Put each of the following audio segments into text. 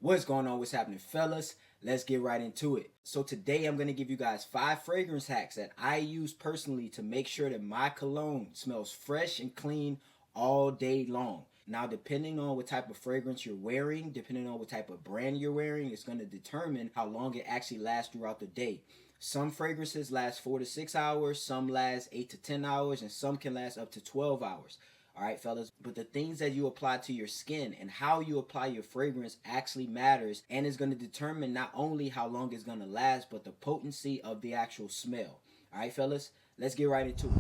What's going on? What's happening, fellas? Let's get right into it. So today I'm going to give you guys 5 fragrance hacks that I use personally to make sure that my cologne smells fresh and clean all day long. Now, depending on what type of fragrance you're wearing, depending on what type of brand you're wearing, it's going to determine how long it actually lasts throughout the day. Some fragrances last 4 to 6 hours, some last 8 to 10 hours, and some can last up to 12 hours. All right, fellas, but the things that you apply to your skin and how you apply your fragrance actually matters and is going to determine not only how long it's going to last, but the potency of the actual smell. All right, fellas, let's get right into it.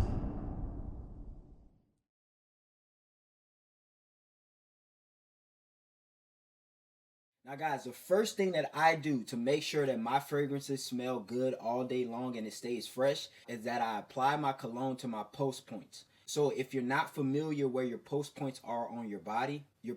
Now, guys, the first thing that I do to make sure that my fragrances smell good all day long and it stays fresh is that I apply my cologne to my post points. So if you're not familiar where your post points are on your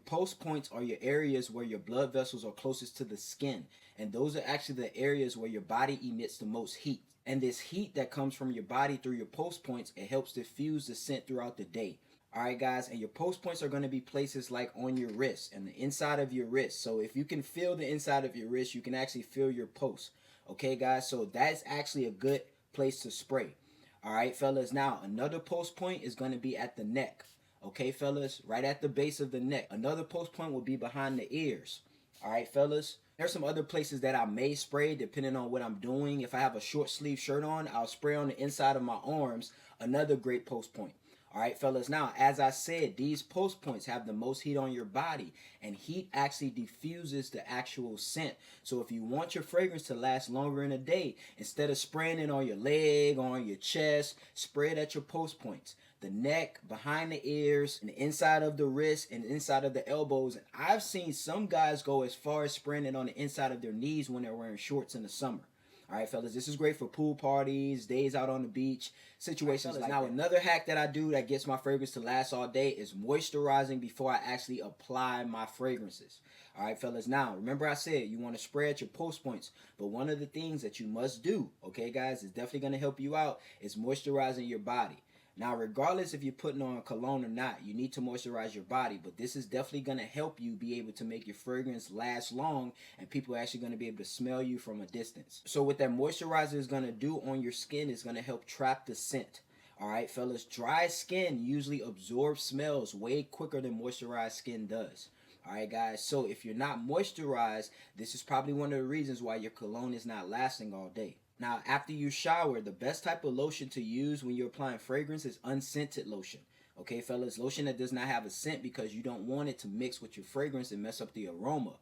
post points are your areas where your blood vessels are closest to the skin. And those are actually the areas where your body emits the most heat. And this heat that comes from your body through your post points, it helps diffuse the scent throughout the day. All right, guys, and your post points are going to be places like on your wrist and the inside of your wrist. So if you can feel the inside of your wrist, you can actually feel your post. Okay, guys, so that's actually a good place to spray. All right, fellas, now another post point is going to be at the neck. Okay, fellas, right at the base of the neck. Another post point will be behind the ears. All right, fellas. There's some other places that I may spray depending on what I'm doing. If I have a short sleeve shirt on, I'll spray on the inside of my arms. Another great post point. All right, fellas. Now, as I said, these post points have the most heat on your body, and heat actually diffuses the actual scent. So if you want your fragrance to last longer in a day, instead of spraying it on your leg or on your chest, spray it at your post points. The neck, behind the ears, and the inside of the wrist, and inside of the elbows. And I've seen some guys go as far as spraying it on the inside of their knees when they're wearing shorts in the summer. All right, fellas, this is great for pool parties, days out on the beach, situations like that. Now, another hack that I do that gets my fragrance to last all day is moisturizing before I actually apply my fragrances. All right, fellas, now, remember I said you want to spray at your post points, but one of the things that you must do, okay, guys, is definitely going to help you out is moisturizing your body. Now, regardless if you're putting on cologne or not, you need to moisturize your body, but this is definitely going to help you be able to make your fragrance last long and people are actually going to be able to smell you from a distance. So what that moisturizer is going to do on your skin is going to help trap the scent. All right, fellas, dry skin usually absorbs smells way quicker than moisturized skin does. All right, guys, so if you're not moisturized, this is probably one of the reasons why your cologne is not lasting all day. Now, after you shower, the best type of lotion to use when you're applying fragrance is unscented lotion. Okay, fellas, lotion that does not have a scent because you don't want it to mix with your fragrance and mess up the aroma.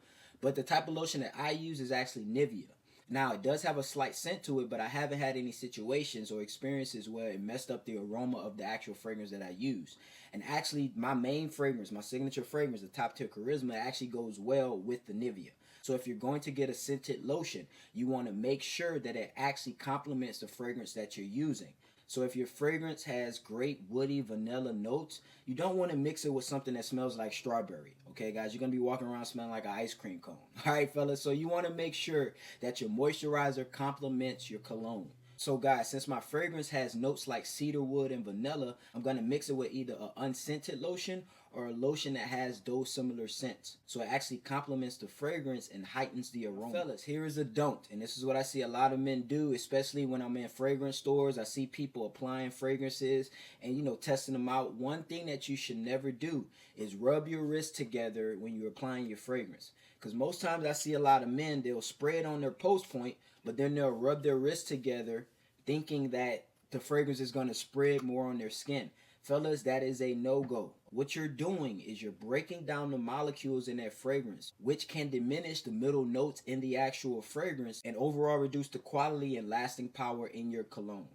But the type of lotion that I use is actually Nivea. Now, it does have a slight scent to it, but I haven't had any situations or experiences where it messed up the aroma of the actual fragrance that I use. And actually, my main fragrance, my signature fragrance, the Top Tier Charisma, actually goes well with the Nivea. So if you're going to get a scented lotion, you want to make sure that it actually complements the fragrance that you're using. So if your fragrance has great woody vanilla notes, you don't want to mix it with something that smells like strawberry. Okay, guys, you're going to be walking around smelling like an ice cream cone. All right, fellas, so you want to make sure that your moisturizer complements your cologne. So guys, since my fragrance has notes like cedarwood and vanilla, I'm going to mix it with either an unscented lotion or a lotion that has those similar scents. So it actually complements the fragrance and heightens the aroma. Fellas, here is a don't, and this is what I see a lot of men do, especially when I'm in fragrance stores. I see people applying fragrances and, testing them out. One thing that you should never do is rub your wrists together when you're applying your fragrance. Because most times I see a lot of men, they'll spray it on their post point, but then they'll rub their wrists together thinking that the fragrance is going to spread more on their skin. Fellas, that is a no-go. What you're doing is you're breaking down the molecules in that fragrance, which can diminish the middle notes in the actual fragrance and overall reduce the quality and lasting power in your cologne.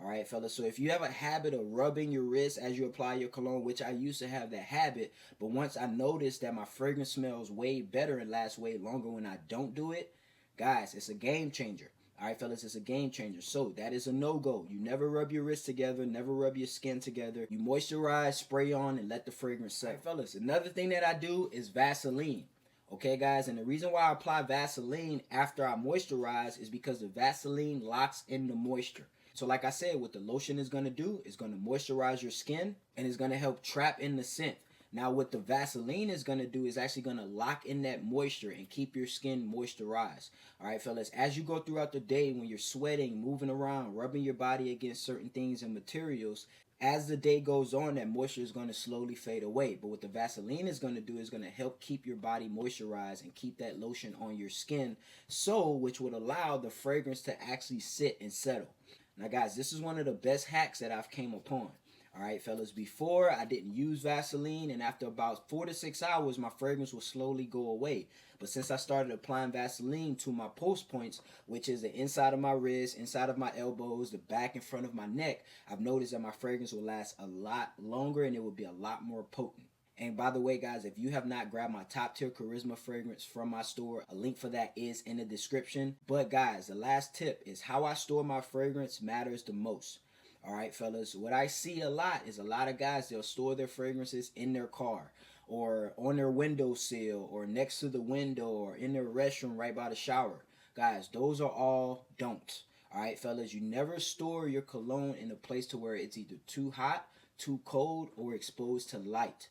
All right, fellas, so if you have a habit of rubbing your wrist as you apply your cologne, which I used to have that habit, but once I noticed that my fragrance smells way better and lasts way longer when I don't do it, guys, it's a game changer. All right, fellas, it's a game changer. So that is a no-go. You never rub your wrists together, never rub your skin together. You moisturize, spray on, and let the fragrance set. All right, fellas, another thing that I do is Vaseline. Okay, guys, and the reason why I apply Vaseline after I moisturize is because the Vaseline locks in the moisture. So like I said, what the lotion is going to do is going to moisturize your skin and it's going to help trap in the scent. Now, what the Vaseline is going to do is actually going to lock in that moisture and keep your skin moisturized. All right, fellas, as you go throughout the day, when you're sweating, moving around, rubbing your body against certain things and materials, as the day goes on, that moisture is going to slowly fade away. But what the Vaseline is going to do is going to help keep your body moisturized and keep that lotion on your skin, so which would allow the fragrance to actually sit and settle. Now, guys, this is one of the best hacks that I've came upon. All right, fellas, before I didn't use Vaseline, and after about 4 to 6 hours, my fragrance will slowly go away. But since I started applying Vaseline to my post points, which is the inside of my wrist, inside of my elbows, the back and front of my neck, I've noticed that my fragrance will last a lot longer and it will be a lot more potent. And by the way, guys, if you have not grabbed my top tier charisma fragrance from my store, a link for that is in the description. But guys, the last tip is how I store my fragrance matters the most. All right, fellas, what I see a lot is a lot of guys, they'll store their fragrances in their car or on their windowsill or next to the window or in their restroom right by the shower. Guys, those are all don'ts. All right, fellas, you never store your cologne in a place to where it's either too hot, too cold, or exposed to light.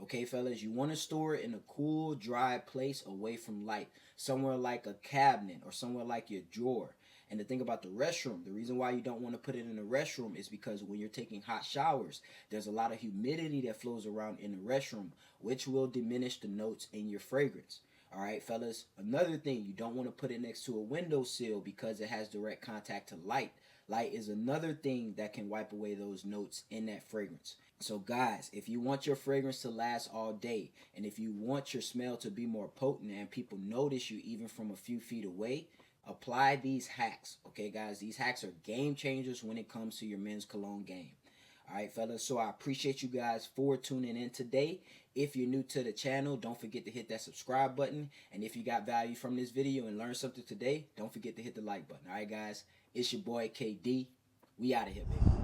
Okay, fellas, you want to store it in a cool, dry place away from light, somewhere like a cabinet or somewhere like your drawer. And the thing about the restroom, the reason why you don't want to put it in the restroom is because when you're taking hot showers, there's a lot of humidity that flows around in the restroom, which will diminish the notes in your fragrance. All right, fellas, another thing, you don't want to put it next to a windowsill because it has direct contact to light. Light is another thing that can wipe away those notes in that fragrance. So guys, if you want your fragrance to last all day, and if you want your smell to be more potent and people notice you even from a few feet away, apply these hacks. Okay, guys, these hacks are game changers when it comes to your men's cologne game. All right, fellas, so I appreciate you guys for tuning in today. If you're new to the channel, don't forget to hit that subscribe button. And if you got value from this video and learned something today, don't forget to hit the like button. All right, guys, it's your boy KD. We out of here, baby.